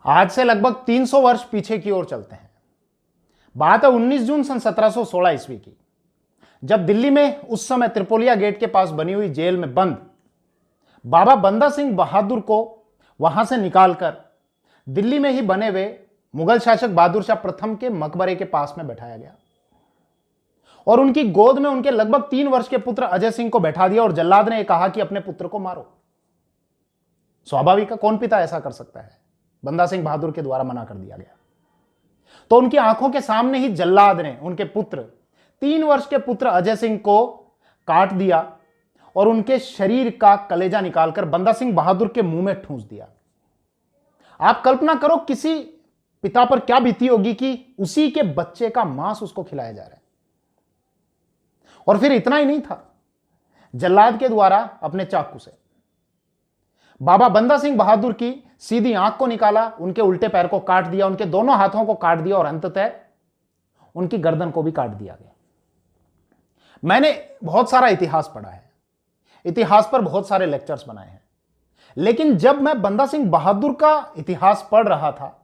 आज से लगभग 300 वर्ष पीछे की ओर चलते हैं। बात है 19 जून सन 1716 ईस्वी की, जब दिल्ली में उस समय त्रिपोलिया गेट के पास बनी हुई जेल में बंद बाबा बंदा सिंह बहादुर को वहां से निकालकर दिल्ली में ही बने हुए मुगल शासक बहादुर शाह प्रथम के मकबरे के पास में बैठाया गया और उनकी गोद में उनके लगभग 3 वर्ष के पुत्र अजय सिंह को बैठा दिया और जल्लाद ने कहा कि अपने पुत्र को मारो। स्वाभाविक है, कौन पिता ऐसा कर सकता है? बंदा सिंह बहादुर के द्वारा मना कर दिया गया। तो उनकी आंखों के सामने ही जल्लाद ने उनके पुत्र 3 वर्ष के पुत्र अजय सिंह को काट दिया और उनके शरीर का कलेजा निकालकर बंदा सिंह बहादुर के मुंह में ठूंस दिया। आप कल्पना करो किसी पिता पर क्या बीती होगी कि उसी के बच्चे का मांस उसको खिलाया जा रहा है। और फिर इतना ही नहीं था, जल्लाद के द्वारा अपने चाकू से बाबा बंदा सिंह बहादुर की सीधी आंख को निकाला, उनके उल्टे पैर को काट दिया, उनके दोनों हाथों को काट दिया और अंततः उनकी गर्दन को भी काट दिया गया। मैंने बहुत सारा इतिहास पढ़ा है, इतिहास पर बहुत सारे लेक्चर्स बनाए हैं, लेकिन जब मैं बंदा सिंह बहादुर का इतिहास पढ़ रहा था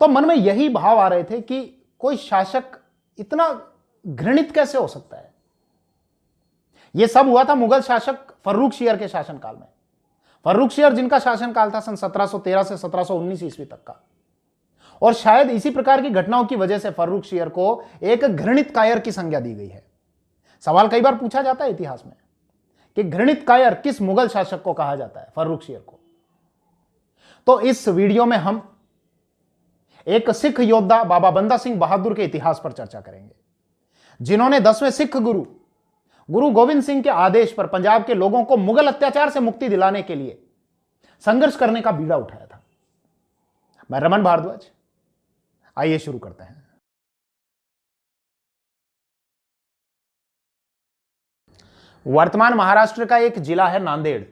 तो मन में यही भाव आ रहे थे कि कोई शासक इतना घृणित कैसे हो सकता है। यह सब हुआ था मुगल शासक फर्रुखशियर के शासनकाल में। फर्रुखशियर जिनका शासनकाल था सन 1713 से 1719 ईस्वी तक का, और शायद इसी प्रकार की घटनाओं की वजह से फर्रुखशियर को एक घृणित कायर की संज्ञा दी गई है। सवाल कई बार पूछा जाता है इतिहास में कि घृणित कायर किस मुगल शासक को कहा जाता है? फर्रुखशियर को। तो इस वीडियो में हम एक सिख योद्धा बाबा बंदा सिंह बहादुर के इतिहास पर चर्चा करेंगे, जिन्होंने 10वें सिख गुरु गोविंद सिंह के आदेश पर पंजाब के लोगों को मुगल अत्याचार से मुक्ति दिलाने के लिए संघर्ष करने का बीड़ा उठाया था। मैं रमन भारद्वाज, आइए शुरू करते हैं। वर्तमान महाराष्ट्र का एक जिला है नांदेड़।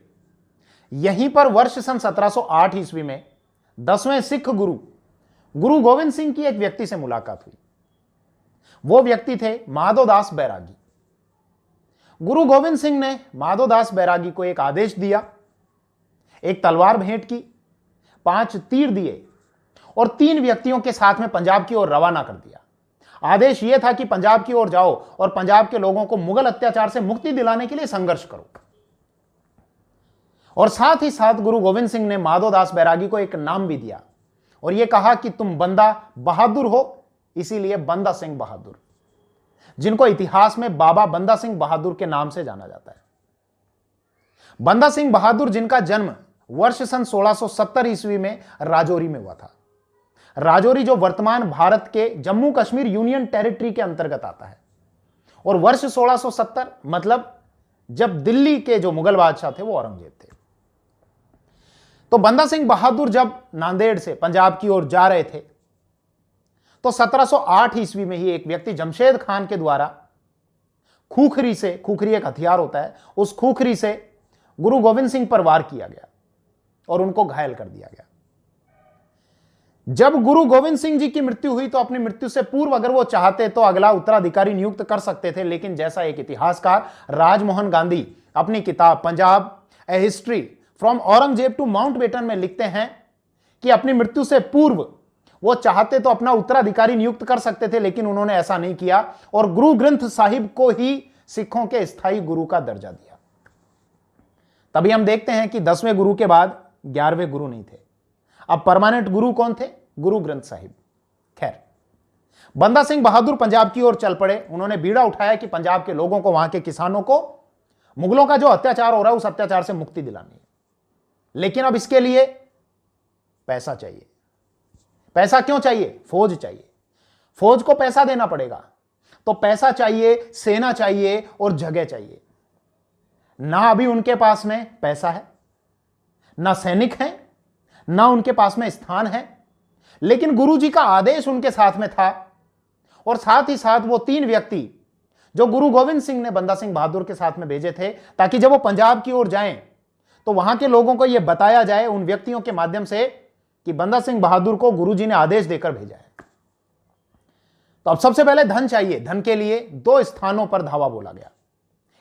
यहीं पर वर्ष सन 1708 ईस्वी में 10वें सिख गुरु गोविंद सिंह की एक व्यक्ति से मुलाकात हुई। वो व्यक्ति थे माधोदास बैरागी। गुरु गोविंद सिंह ने माधोदास बैरागी को एक आदेश दिया, एक तलवार भेंट की, 5 तीर दिए और 3 व्यक्तियों के साथ में पंजाब की ओर रवाना कर दिया। आदेश यह था कि पंजाब की ओर जाओ और पंजाब के लोगों को मुगल अत्याचार से मुक्ति दिलाने के लिए संघर्ष करो। और साथ ही साथ गुरु गोविंद सिंह ने माधोदास बैरागी को एक नाम भी दिया और यह कहा कि तुम बंदा बहादुर हो, इसीलिए बंदा सिंह बहादुर, जिनको इतिहास में बाबा बंदा सिंह बहादुर के नाम से जाना जाता है। बंदा सिंह बहादुर जिनका जन्म वर्ष सन 1670 ईस्वी में राजौरी में हुआ था। राजौरी जो वर्तमान भारत के जम्मू कश्मीर यूनियन टेरिटरी के अंतर्गत आता है, और वर्ष 1670 मतलब जब दिल्ली के जो मुगल बादशाह थे वो औरंगजेब थे। तो बंदा सिंह बहादुर जब नांदेड़ से पंजाब की ओर जा रहे थे तो 1708 ईस्वी में ही एक व्यक्ति जमशेद खान के द्वारा खूखरी एक हथियार होता है, उस खूखरी से गुरु गोविंद सिंह पर वार किया गया और उनको घायल कर दिया गया। जब गुरु गोविंद सिंह जी की मृत्यु हुई तो अपनी मृत्यु से पूर्व अगर वो चाहते तो अगला उत्तराधिकारी नियुक्त कर सकते थे, लेकिन जैसा एक इतिहासकार राजमोहन गांधी अपनी किताब Punjab a history from Aurangzeb to Mountbatten में लिखते हैं कि अपनी मृत्यु से पूर्व वो चाहते तो अपना उत्तराधिकारी नियुक्त कर सकते थे, लेकिन उन्होंने ऐसा नहीं किया और गुरु ग्रंथ साहिब को ही सिखों के स्थायी गुरु का दर्जा दिया। तभी हम देखते हैं कि 10वें गुरु के बाद 11वें गुरु नहीं थे। अब परमानेंट गुरु कौन थे? गुरु ग्रंथ साहिब। खैर, बंदा सिंह बहादुर पंजाब की ओर चल पड़े। उन्होंने बीड़ा उठाया कि पंजाब के लोगों को, वहां के किसानों को मुगलों का जो अत्याचार हो रहा है उस अत्याचार से मुक्ति दिलानी है, लेकिन अब इसके लिए पैसा चाहिए। पैसा क्यों चाहिए? फौज चाहिए। फौज को पैसा देना पड़ेगा, तो पैसा चाहिए, सेना चाहिए और जगह चाहिए। ना अभी उनके पास में पैसा है, ना सैनिक हैं, ना उनके पास में स्थान है, लेकिन गुरुजी का आदेश उनके साथ में था। और साथ ही साथ वो 3 व्यक्ति जो गुरु गोविंद सिंह ने बंदा सिंह बहादुर के साथ में भेजे थे, ताकि जब वो पंजाब की ओर जाएं तो वहां के लोगों को यह बताया जाए उन व्यक्तियों के माध्यम से कि बंदा सिंह बहादुर को गुरुजी ने आदेश देकर भेजा है। तो अब सबसे पहले धन चाहिए। धन के लिए 2 स्थानों पर धावा बोला गया।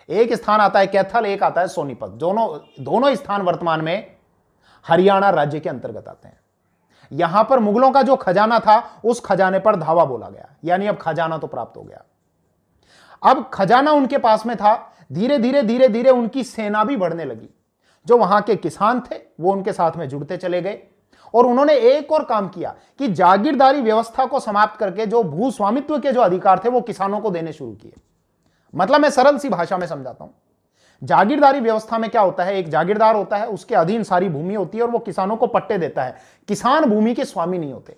एक स्थान आता है कैथल, एक आता है सोनीपत। दोनों स्थान वर्तमान में हरियाणा राज्य के अंतर्गत आते हैं। यहां पर मुगलों का जो खजाना था उस खजाने पर धावा बोला गया, यानी अब खजाना तो प्राप्त हो गया। अब खजाना उनके पास में था, धीरे धीरे धीरे धीरे उनकी सेना भी बढ़ने लगी। जो वहां के किसान थे वो उनके साथ में जुड़ते चले गए और उन्होंने एक और काम किया कि जागीरदारी व्यवस्था को समाप्त करके जो भू स्वामित्व के जो अधिकार थे वो किसानों को देने शुरू किए। मतलब मैं सरल सी भाषा में समझाता हूं। जागीरदारी व्यवस्था में क्या होता है, एक जागीरदार होता है, उसके अधीन सारी भूमि होती है और वो किसानों को पट्टे देता है। किसान भूमि के स्वामी नहीं होते।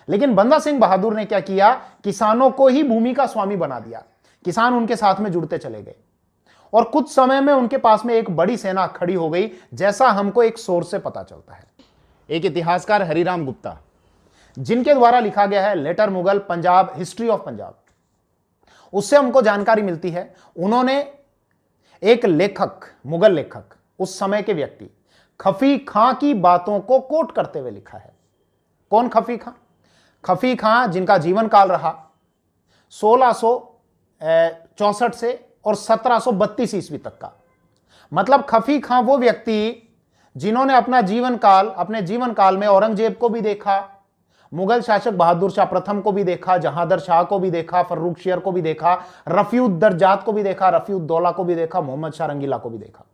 लेकिन बंदा सिंह बहादुर ने क्या किया, किसानों को ही भूमि का स्वामी बना दिया। किसान उनके साथ में जुड़ते चले गए और कुछ समय में उनके पास में एक बड़ी सेना खड़ी हो गई, जैसा हमको एक सोर्स से पता चलता है। एक इतिहासकार हरिराम गुप्ता, जिनके द्वारा लिखा गया है later Mughal Punjab, history of Punjab, उससे हमको जानकारी मिलती है। उन्होंने एक लेखक, मुगल लेखक, उस समय के व्यक्ति खफी खां की बातों को कोट करते हुए लिखा है। कौन खफी खां? खफी खां जिनका जीवन काल रहा 1664 से और 1732 ईस्वी तक का। मतलब खफी खां वो व्यक्ति जिन्होंने अपने जीवन काल में औरंगजेब को भी देखा, मुगल शासक बहादुर शाह प्रथम को भी देखा, जहांदर शाह को भी देखा, फर्रुख शेर को भी देखा, रफीउद्दर्जात को भी देखा, रफीउद्दौला को भी देखा, मोहम्मद शाह रंगीला को भी देखा।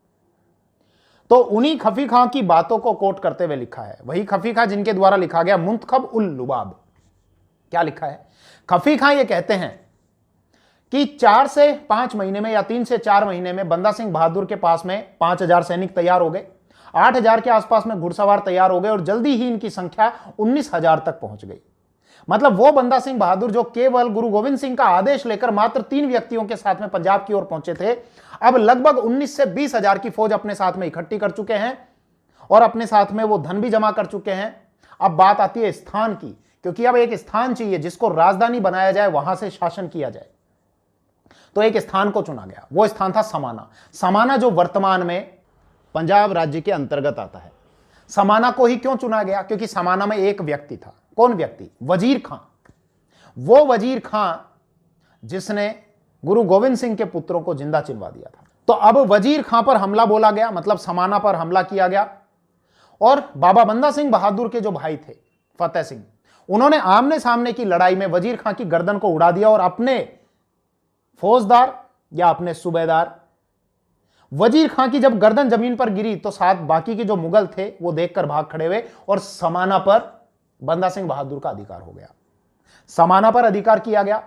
तो उन्हीं खफी खां की बातों को कोट करते हुए लिखा है। वही खफी खां जिनके द्वारा लिखा गया मुंतखब उल लुबाब। क्या लिखा है? खफी खां ये कहते हैं कि 4 से 5 महीने में या 3 से 4 महीने में बंदा सिंह बहादुर के पास में 5000 सैनिक तैयार हो गए, 8000 के आसपास में घुड़सवार तैयार हो गए और जल्दी ही इनकी संख्या 19000 तक पहुंच गई। मतलब वो बंदा सिंह बहादुर जो केवल गुरु गोविंद सिंह का आदेश लेकर मात्र 3 व्यक्तियों के साथ में पंजाब की ओर पहुंचे थे, अब लगभग 19 से 20 हजार की फौज अपने साथ में इकट्ठी कर चुके हैं और अपने साथ में वो धन भी जमा कर चुके हैं। अब बात आती है स्थान की, क्योंकि अब एक स्थान चाहिए जिसको राजधानी बनाया जाए, वहां से शासन किया जाए। तो एक स्थान को चुना गया, वो स्थान था समाना। समाना जो वर्तमान में पंजाब राज्य के अंतर्गत आता है। समाना को ही क्यों चुना गया? क्योंकि समाना में एक व्यक्ति था। कौन व्यक्ति? वजीर खां। वो वजीर खां जिसने गुरु गोविंद सिंह के पुत्रों को जिंदा चिनवा दिया था। तो अब वजीर खां पर हमला बोला गया, मतलब समाना पर हमला किया गया और बाबा बंदा सिंह बहादुर के जो भाई थे फतेह सिंह, उन्होंने आमने सामने की लड़ाई में वजीर खां की गर्दन को उड़ा दिया और अपने फौजदार या अपने सूबेदार वजीर खां की जब गर्दन जमीन पर गिरी तो साथ बाकी के जो मुगल थे वो देखकर भाग खड़े हुए और समाना पर बंदा सिंह बहादुर का अधिकार हो गया। समाना पर अधिकार किया गया,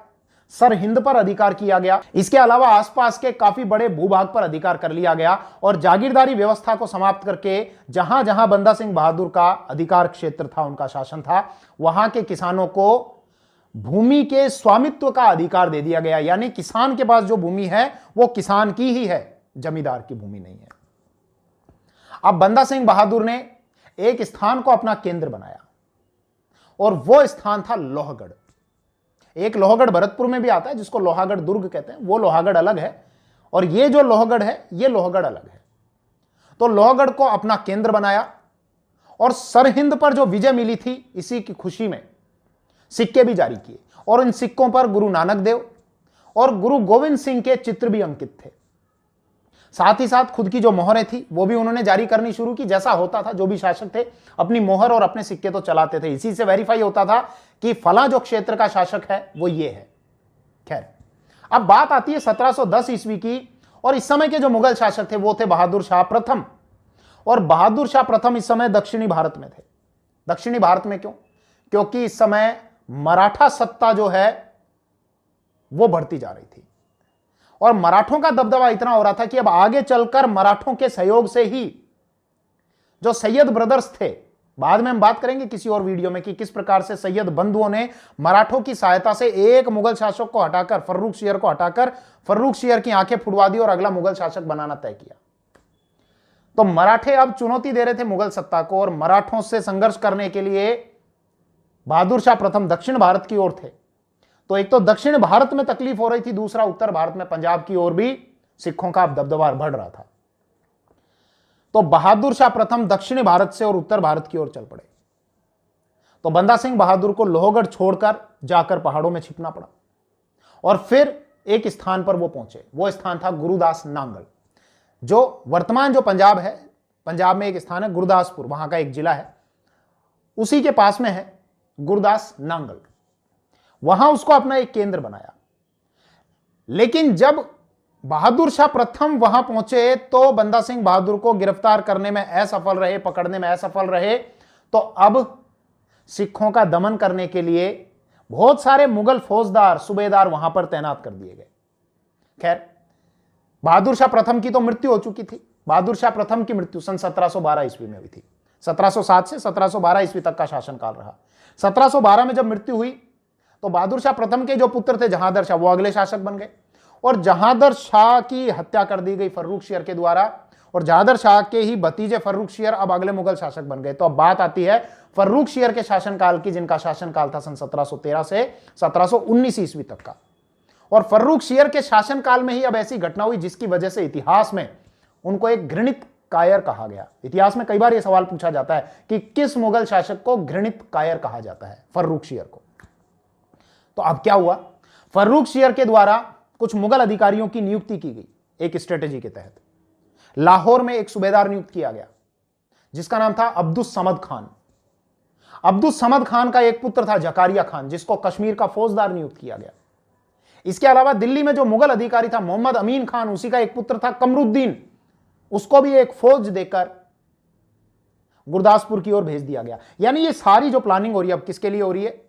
सरहिंद पर अधिकार किया गया, इसके अलावा आसपास के काफी बड़े भूभाग पर अधिकार कर लिया गया और जागीरदारी व्यवस्था को समाप्त करके जहां जहां बंदा सिंह बहादुर का अधिकार क्षेत्र था, उनका शासन था, वहां के किसानों को भूमि के स्वामित्व का अधिकार दे दिया गया। यानी किसान के पास जो भूमि है वो किसान की ही है, जमींदार की भूमि नहीं है। अब बंदा सिंह बहादुर ने एक स्थान को अपना केंद्र बनाया और वो स्थान था लोहगढ़। एक लोहगढ़ भरतपुर में भी आता है जिसको लोहागढ़ दुर्ग कहते हैं, वो लोहागढ़ अलग है और ये जो लोहगढ़ है ये लोहगढ़ अलग है। तो लोहगढ़ को अपना केंद्र बनाया और सरहिंद पर जो विजय मिली थी इसी की खुशी में सिक्के भी जारी किए और इन सिक्कों पर गुरु नानक देव और गुरु गोविंद सिंह के चित्र भी अंकित थे। साथ ही साथ खुद की जो मोहरें थी वो भी उन्होंने जारी करनी शुरू की। जैसा होता था, जो भी शासक थे अपनी मोहर और अपने सिक्के तो चलाते थे, इसी से वेरीफाई होता था कि फला जो क्षेत्र का शासक है वो ये है। खैर, अब बात आती है 1710 ईस्वी की और इस समय के जो मुगल शासक थे वो थे बहादुर शाह प्रथम। और बहादुर शाह प्रथम इस समय दक्षिणी भारत में थे। दक्षिणी भारत में क्यों? क्योंकि इस समय मराठा सत्ता जो है वो बढ़ती जा रही थी और मराठों का दबदबा इतना हो रहा था कि अब आगे चलकर मराठों के सहयोग से ही जो सैयद ब्रदर्स थे, बाद में हम बात करेंगे किसी और वीडियो में कि किस प्रकार से सैयद बंधुओं ने मराठों की सहायता से एक मुगल शासक को हटाकर, फर्रुख शेर को हटाकर, फर्रुख शेर की आंखें फुड़वा दी और अगला मुगल शासक बनाना तय किया। तो मराठे अब चुनौती दे रहे थे मुगल सत्ता को और मराठों से संघर्ष करने के लिए बहादुर शाह प्रथम दक्षिण भारत की ओर थे। तो एक तो दक्षिण भारत में तकलीफ हो रही थी, दूसरा उत्तर भारत में पंजाब की ओर भी सिखों का दबदबा बढ़ रहा था। तो बहादुर शाह प्रथम दक्षिणी भारत से और उत्तर भारत की ओर चल पड़े। तो बंदा सिंह बहादुर को लोहगढ़ छोड़कर जाकर पहाड़ों में छिपना पड़ा और फिर एक स्थान पर वो पहुंचे। वो स्थान था गुरुदास नांगल, जो वर्तमान जो पंजाब है, पंजाब में एक स्थान है गुरदासपुर, वहां का एक जिला है उसी के पास में है गुरदास नांगल, वहां उसको अपना एक केंद्र बनाया। लेकिन जब बहादुर शाह प्रथम वहां पहुंचे तो बंदा सिंह बहादुर को गिरफ्तार करने में असफल रहे, पकड़ने में असफल रहे। तो अब सिखों का दमन करने के लिए बहुत सारे मुगल फौजदार, सूबेदार वहां पर तैनात कर दिए गए। खैर, बहादुर शाह प्रथम की तो मृत्यु हो चुकी थी। बहादुर शाह प्रथम की मृत्यु सन 1712 ईस्वी में हुई थी। 1707 से 1712 ईस्वी तक का शासनकाल रहा। 1712 में जब मृत्यु हुई तो बहादुर शाह प्रथम के जो पुत्र थे जहांदर शाह, वो अगले शासक बन गए और जहांदर शाह की हत्या कर दी गई फर्रुख शेर के द्वारा, और जहांदर शाह के ही भतीजे फर्रुख शेर अब अगले मुगल शासक बन गए। तो अब बात आती है फर्रुख शेर के शासनकाल की, जिनका शासनकाल था सन 1713 से 1719 ईस्वी तक का। और फर्रुख शेर के शासनकाल में ही अब ऐसी घटना हुई जिसकी वजह से इतिहास में उनको एक घृणित कायर कहा गया। इतिहास में कई बार यह सवाल पूछा जाता है कि किस मुगल शासक को घृणित कायर कहा जाता है? फर्रुख शेर को। तो अब क्या हुआ, फर्रुख शेर के द्वारा कुछ मुगल अधिकारियों की नियुक्ति की गई एक स्ट्रेटेजी के तहत। लाहौर में एक सूबेदार नियुक्त किया गया जिसका नाम था अब्दुस समद खान। अब्दुस समद खान का एक पुत्र था जकारिया खान, जिसको कश्मीर का फौजदार नियुक्त किया गया। इसके अलावा दिल्ली में जो मुगल अधिकारी था मोहम्मद अमीन खान, उसी का एक पुत्र था कमरुद्दीन, उसको भी एक फौज देकर गुरदासपुर की ओर भेज दिया गया। यानी ये सारी जो प्लानिंग हो रही है अब किसके लिए हो रही है?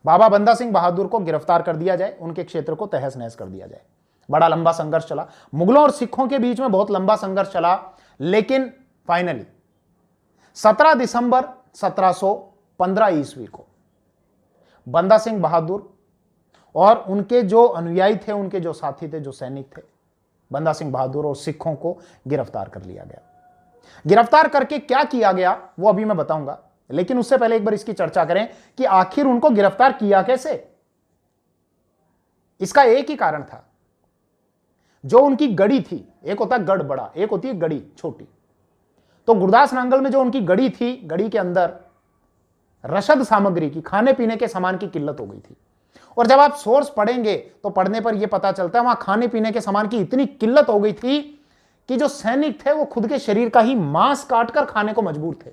बाबा बंदा सिंह बहादुर को गिरफ्तार कर दिया जाए, उनके क्षेत्र को तहस नहस कर दिया जाए। बड़ा लंबा संघर्ष चला, मुगलों और सिखों के बीच में बहुत लंबा संघर्ष चला, लेकिन फाइनली 17 दिसंबर 1715 ईस्वी को बंदा सिंह बहादुर और उनके जो अनुयायी थे, उनके जो साथी थे, जो सैनिक थे, बंदा सिंह बहादुर और सिखों को गिरफ्तार कर लिया गया। गिरफ्तार करके क्या किया गया वो अभी मैं बताऊंगा, लेकिन उससे पहले एक बार इसकी चर्चा करें कि आखिर उनको गिरफ्तार किया कैसे। इसका एक ही कारण था, जो उनकी गढ़ी थी, एक होता है गढ़ बड़ा, एक होती है गढ़ी छोटी। तो गुरदास नांगल में जो उनकी गढ़ी थी, गढ़ी के अंदर रसद सामग्री की, खाने पीने के सामान की किल्लत हो गई थी। और जब आप सोर्स पढ़ेंगे तो पढ़ने पर यह पता चलता है वहां खाने पीने के सामान की इतनी किल्लत हो गई थी कि जो सैनिक थे वो खुद के शरीर का ही मांस काटकर खाने को मजबूर थे।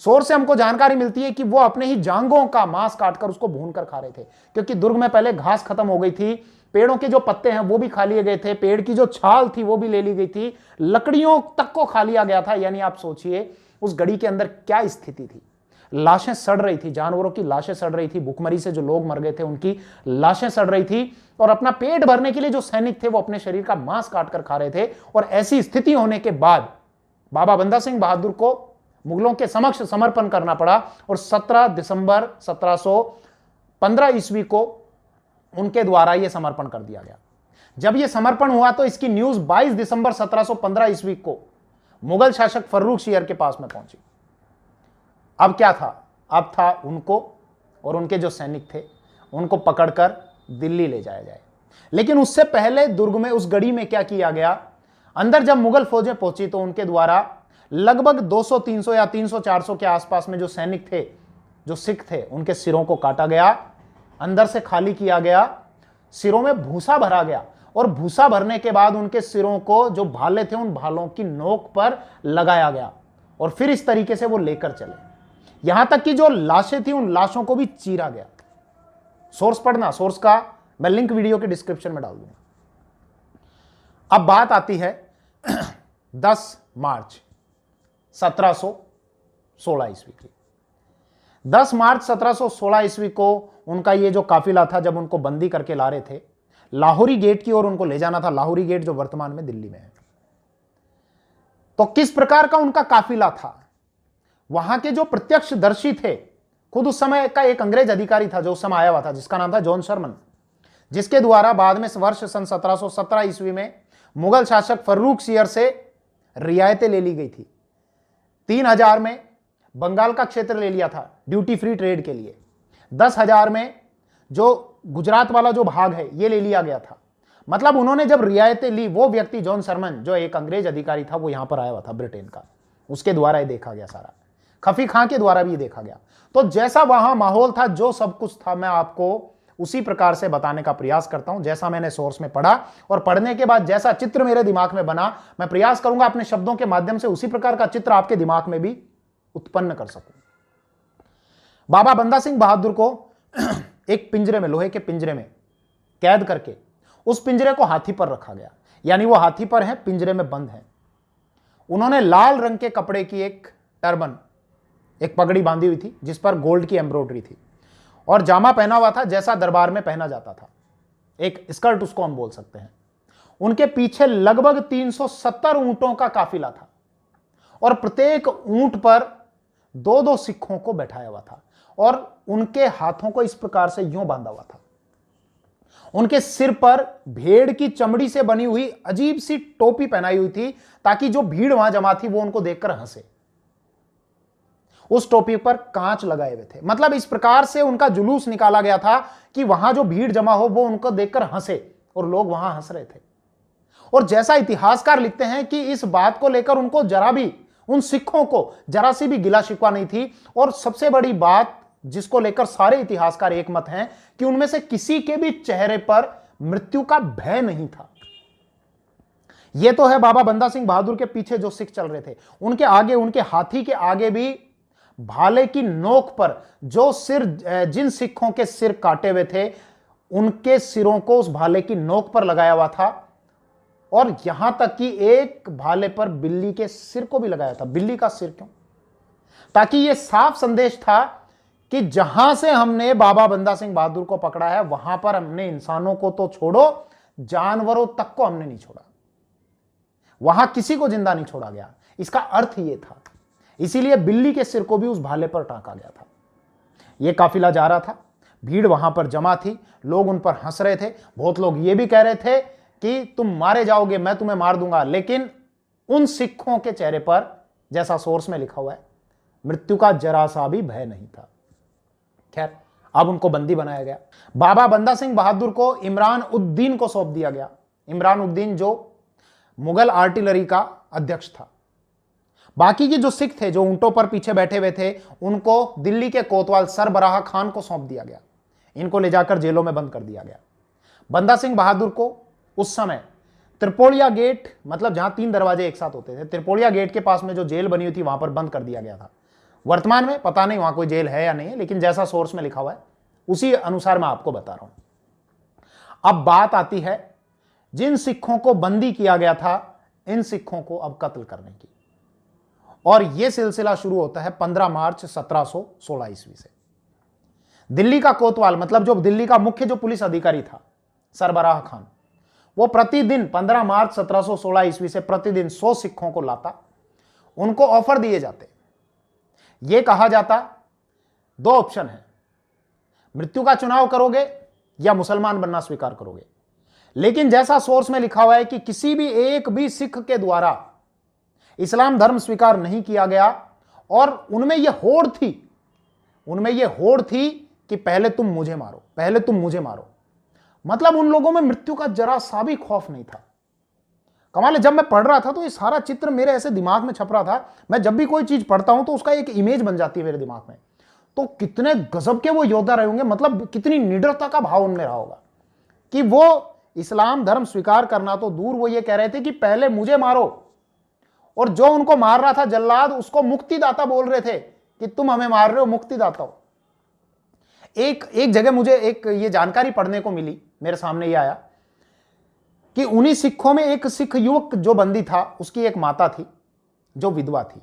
सोर्स से हमको जानकारी मिलती है कि वो अपने ही जांघों का मांस काटकर उसको भूनकर खा रहे थे, क्योंकि दुर्ग में पहले घास खत्म हो गई थी, पेड़ों के जो पत्ते हैं वो भी खा लिए गए थे, पेड़ की जो छाल थी वो भी ले ली गई थी, लकड़ियों तक को खा लिया गया था। यानी आप सोचिए उस गढ़ी के अंदर क्या स्थिति थी। लाशें सड़ रही थी, जानवरों की लाशें सड़ रही थी, भूखमरी से जो लोग मर गए थे उनकी लाशें सड़ रही थी, और अपना पेट भरने के लिए जो सैनिक थे वो अपने शरीर का मांस काटकर खा रहे थे। और ऐसी स्थिति होने के बाद बाबा बंदा सिंह बहादुर को मुगलों के समक्ष समर्पण करना पड़ा, और 17 दिसंबर 1715 ईस्वी को उनके द्वारा यह समर्पण कर दिया गया। जब यह समर्पण हुआ तो इसकी न्यूज 22 दिसंबर 1715 ईस्वी को मुगल शासक फर्रुख शेर के पास में पहुंची। अब क्या था? अब था उनको और उनके जो सैनिक थे उनको पकड़कर दिल्ली ले जाया जाए। लेकिन उससे पहले दुर्ग में, उस गढ़ी में क्या किया गया, अंदर जब मुगल फौजें पहुंची तो उनके द्वारा लगभग 200-300 या 300-400 के आसपास में जो सैनिक थे, जो सिख थे, उनके सिरों को काटा गया, अंदर से खाली किया गया, सिरों में भूसा भरा गया, और भूसा भरने के बाद उनके सिरों को जो भाले थे उन भालों की नोक पर लगाया गया, और फिर इस तरीके से वो लेकर चले। यहां तक कि जो लाशें थी उन लाशों को भी चीरा गया। सोर्स पढ़ना, सोर्स का मैं लिंक वीडियो के डिस्क्रिप्शन में डाल दूंगा। अब बात आती है 10 मार्च 1716 ईस्वी की। 10 मार्च 1716 ईस्वी को उनका ये जो काफिला था, जब उनको बंदी करके ला रहे थे, लाहौरी गेट की ओर उनको ले जाना था। लाहौरी गेट जो वर्तमान में दिल्ली में है। तो किस प्रकार का उनका काफिला था? वहां के जो प्रत्यक्षदर्शी थे, खुद उस समय का एक अंग्रेज अधिकारी था जो उस समय आया हुआ था, जिसका नाम था जॉन शर्मन, जिसके द्वारा बाद में वर्ष सन 1717 ईस्वी में मुगल शासक फर्रुख शेर से रियायतें ले ली गई थी। 3000 में बंगाल का क्षेत्र ले लिया था ड्यूटी फ्री ट्रेड के लिए। 10,000 में जो गुजरात वाला जो भाग है ये ले लिया गया था। मतलब उन्होंने जब रियायतें ली, वो व्यक्ति जॉन शर्मन जो एक अंग्रेज अधिकारी था, वो यहां पर आया हुआ था ब्रिटेन का, उसके द्वारा ये देखा गया सारा। खफी खां के द्वारा भी ये देखा गया। तो जैसा वहां माहौल था, जो सब कुछ था, मैं आपको उसी प्रकार से बताने का प्रयास करता हूं, जैसा मैंने सोर्स में पढ़ा, और पढ़ने के बाद जैसा चित्र मेरे दिमाग में बना, मैं प्रयास करूंगा अपने शब्दों के माध्यम से उसी प्रकार का चित्र आपके दिमाग में भी उत्पन्न कर सकूं। बाबा बंदा सिंह बहादुर को एक पिंजरे में, लोहे के पिंजरे में कैद करके उस पिंजरे को हाथी पर रखा गया, यानी वो हाथी पर है, पिंजरे में बंद है। उन्होंने लाल रंग के कपड़े की एक टर्बन, एक पगड़ी बांधी हुई थी जिस पर गोल्ड की एम्ब्रॉयडरी थी, और जामा पहना हुआ था जैसा दरबार में पहना जाता था, एक स्कर्ट उसको हम बोल सकते हैं। उनके पीछे लगभग 370 ऊंटों का काफिला था और प्रत्येक ऊंट पर 2-2 सिखों को बैठाया हुआ था और उनके हाथों को इस प्रकार से यूं बांधा हुआ था। उनके सिर पर भेड़ की चमड़ी से बनी हुई अजीब सी टोपी पहनाई हुई थी ताकि जो भीड़ वहां जमा थी वो उनको देखकर हंसे। उस टोपी पर कांच लगाए हुए थे, मतलब इस प्रकार से उनका जुलूस निकाला गया था कि वहां जो भीड़ जमा हो वो उनको देखकर हंसे, और लोग वहां हंस रहे थे। और जैसा इतिहासकार लिखते हैं कि इस बात को लेकर उनको जरा भी, उन सिखों को जरा सी भी गिला शिकवा नहीं थी। और सबसे बड़ी बात जिसको लेकर सारे इतिहासकार एकमत हैं कि उनमें से किसी के भी चेहरे पर मृत्यु का भय नहीं था। यह तो है बाबा बंदा सिंह बहादुर के पीछे जो सिख चल रहे थे, उनके आगे, उनके हाथी के आगे भी भाले की नोक पर जो सिर, जिन सिखों के सिर काटे हुए थे उनके सिरों को उस भाले की नोक पर लगाया हुआ था, और यहां तक कि एक भाले पर बिल्ली के सिर को भी लगाया था। बिल्ली का सिर क्यों? ताकि यह साफ संदेश था कि जहां से हमने बाबा बंदा सिंह बहादुर को पकड़ा है वहां पर हमने इंसानों को तो छोड़ो, जानवरों तक को हमने नहीं छोड़ा, वहां किसी को जिंदा नहीं छोड़ा गया। इसका अर्थ यह था, इसीलिए बिल्ली के सिर को भी उस भाले पर टांका गया था। यह काफिला जा रहा था, भीड़ वहां पर जमा थी, लोग उन पर हंस रहे थे। बहुत लोग यह भी कह रहे थे कि तुम मारे जाओगे, मैं तुम्हें मार दूंगा, लेकिन उन सिखों के चेहरे पर, जैसा सोर्स में लिखा हुआ है, मृत्यु का जरा सा भी भय नहीं था। खैर, अब उनको बंदी बनाया गया। बाबा बंदा सिंह बहादुर को इमरान उद्दीन को सौंप दिया गया। इमरान उद्दीन जो मुगल आर्टिलरी का अध्यक्ष था। बाकी के जो सिख थे, जो ऊंटों पर पीछे बैठे हुए थे, उनको दिल्ली के कोतवाल सरबराह खान को सौंप दिया गया। इनको ले जाकर जेलों में बंद कर दिया गया। बंदा सिंह बहादुर को उस समय त्रिपोलिया गेट, मतलब जहां 3 दरवाजे एक साथ होते थे, त्रिपोलिया गेट के पास में जो जेल बनी हुई थी वहां पर बंद कर दिया गया था। वर्तमान में पता नहीं वहां कोई जेल है या नहीं है, लेकिन जैसा सोर्स में लिखा हुआ है उसी अनुसार मैं आपको बता रहा हूं। अब बात आती है जिन सिखों को बंदी किया गया था, इन सिखों को अब कत्ल करने की। और यह सिलसिला शुरू होता है 15 मार्च 1716 ईस्वी से। दिल्ली का कोतवाल, मतलब जो दिल्ली का मुख्य जो पुलिस अधिकारी था, सरबराह खान, वो प्रतिदिन 15 मार्च 1716 ईस्वी से प्रतिदिन 100 सिखों को लाता। उनको ऑफर दिए जाते, यह कहा जाता 2 ऑप्शन है, मृत्यु का चुनाव करोगे या मुसलमान बनना स्वीकार करोगे। लेकिन जैसा सोर्स में लिखा हुआ है कि किसी भी एक भी सिख के द्वारा इस्लाम धर्म स्वीकार नहीं किया गया, और उनमें यह होड़ थी, उनमें यह होड़ थी कि पहले तुम मुझे मारो, पहले तुम मुझे मारो। मतलब उन लोगों में मृत्यु का जरा सा भी खौफ नहीं था। कमाल है, जब मैं पढ़ रहा था तो ये सारा चित्र मेरे ऐसे दिमाग में छप रहा था। मैं जब भी कोई चीज पढ़ता हूं तो उसका एक इमेज बन जाती है मेरे दिमाग में। तो कितने गजब के वो योद्धा रहे होंगे, मतलब कितनी निडरता का भाव उनमें रहा होगा कि वो इस्लाम धर्म स्वीकार करना तो दूर, वो ये कह रहे थे कि पहले मुझे मारो। और जो उनको मार रहा था जल्लाद, उसको मुक्तिदाता बोल रहे थे कि तुम हमें मार रहे हो, मुक्तिदाता हो। एक जगह मुझे एक ये जानकारी पढ़ने को मिली, मेरे सामने ये आया कि उन्हीं सिखों में एक सिख युवक जो बंदी था, उसकी एक माता थी जो विधवा थी।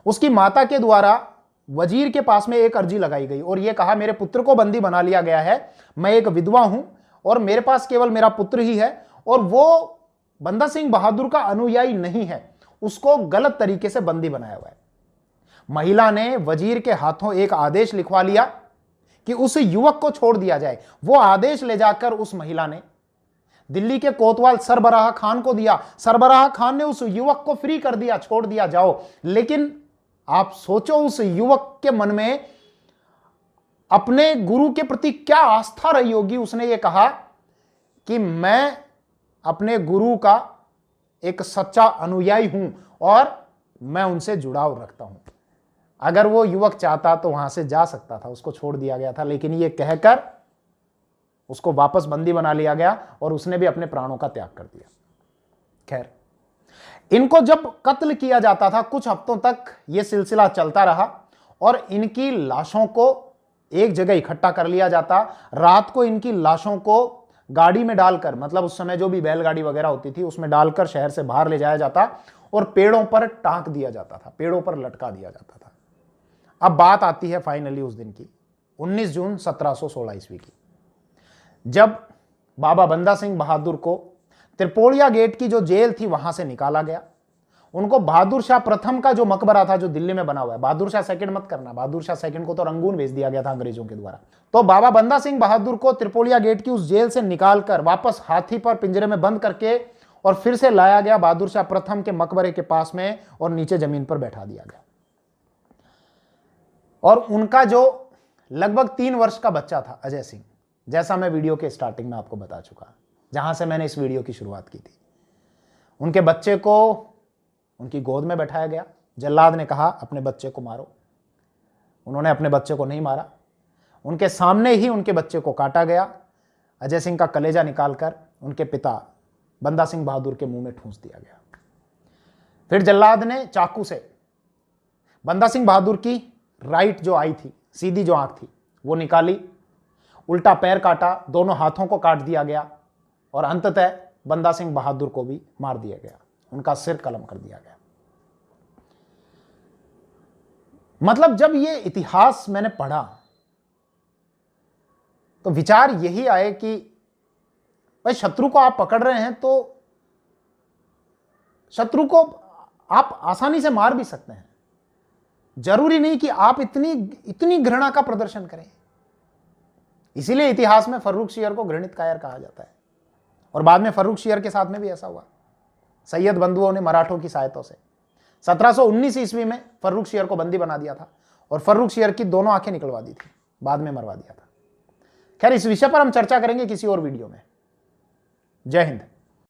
उसकी माता के द्वारा वजीर के पास में एक अर्जी लगाई गई और यह कहा, मेरे पुत्र को बंदी बना लिया गया है, मैं एक विधवा हूं और मेरे पास केवल मेरा पुत्र ही है, और वो बंदा सिंह बहादुर का अनुयायी नहीं है, उसको गलत तरीके से बंदी बनाया हुआ है। महिला ने वजीर के हाथों एक आदेश लिखवा लिया कि उस युवक को छोड़ दिया जाए। वो आदेश ले जाकर उस महिला ने दिल्ली के कोतवाल सरबराह खान को दिया। सरबराह खान ने उस युवक को फ्री कर दिया, छोड़ दिया, जाओ। लेकिन आप सोचो उस युवक के मन में अपने गुरु के प्रति क्या आस्था रही होगी। उसने ये कहा कि मैं अपने गुरु का एक सच्चा अनुयायी हूं और मैं उनसे जुड़ाव रखता हूं। अगर वो युवक चाहता तो वहां से जा सकता था, उसको छोड़ दिया गया था, लेकिन ये कहकर उसको वापस बंदी बना लिया गया और उसने भी अपने प्राणों का त्याग कर दिया। खैर, इनको जब कत्ल किया जाता था कुछ हफ्तों तक यह सिलसिला चलता रहा और इनकी लाशों को एक जगह इकट्ठा कर लिया जाता। रात को इनकी लाशों को गाड़ी में डालकर, मतलब उस समय जो भी बैलगाड़ी वगैरह होती थी उसमें डालकर शहर से बाहर ले जाया जाता और पेड़ों पर टांक दिया जाता था, पेड़ों पर लटका दिया जाता था। अब बात आती है फाइनली उस दिन की, 19 जून 1716 ईस्वी की, जब बाबा बंदा सिंह बहादुर को त्रिपोलिया गेट की जो जेल थी वहां से निकाला गया। उनको बहादुर शाह प्रथम का जो मकबरा था जो दिल्ली में बना हुआ है, बहादुर शाह सेकंड मत करना, बहादुर शाह सेकंड को तो रंगून भेज दिया गया था अंग्रेजों के द्वारा। तो बाबा बंदा सिंह बहादुर को त्रिपोलिया गेट की उस जेल से निकालकर वापस हाथी पर पिंजरे में बंद करके और फिर से लाया गया बहादुर शाह प्रथम के मकबरे के पास में और नीचे जमीन पर बैठा दिया गया। और उनका जो लगभग 3 वर्ष का बच्चा था अजय सिंह, जैसा मैं वीडियो के स्टार्टिंग में आपको बता चुका, जहां से मैंने इस वीडियो की शुरुआत की थी, उनके बच्चे को उनकी गोद में बैठाया गया। जल्लाद ने कहा अपने बच्चे को मारो, उन्होंने अपने बच्चे को नहीं मारा, उनके सामने ही उनके बच्चे को काटा गया। अजय सिंह का कलेजा निकालकर उनके पिता बंदा सिंह बहादुर के मुंह में ठूंस दिया गया। फिर जल्लाद ने चाकू से बंदा सिंह बहादुर की राइट जो आई थी, सीधी जो आंख थी, वो निकाली, उल्टा पैर काटा, दोनों हाथों को काट दिया गया और अंततः बंदा सिंह बहादुर को भी मार दिया गया, उनका सिर कलम कर दिया गया। मतलब जब ये इतिहास मैंने पढ़ा तो विचार यही आए कि भाई शत्रु को आप पकड़ रहे हैं तो शत्रु को आप आसानी से मार भी सकते हैं, जरूरी नहीं कि आप इतनी घृणा का प्रदर्शन करें। इसीलिए इतिहास में फर्रुख शेर को घृणित कायर कहा जाता है। और बाद में फर्रुख शेर के साथ में भी ऐसा हुआ। सैयद बंधुओं ने मराठों की सहायता से 1719 ईस्वी में फर्रुख शेर को बंदी बना दिया था और फर्रुख शेर की दोनों आंखें निकलवा दी थी, बाद में मरवा दिया था। खैर, इस विषय पर हम चर्चा करेंगे किसी और वीडियो में। जय हिंद।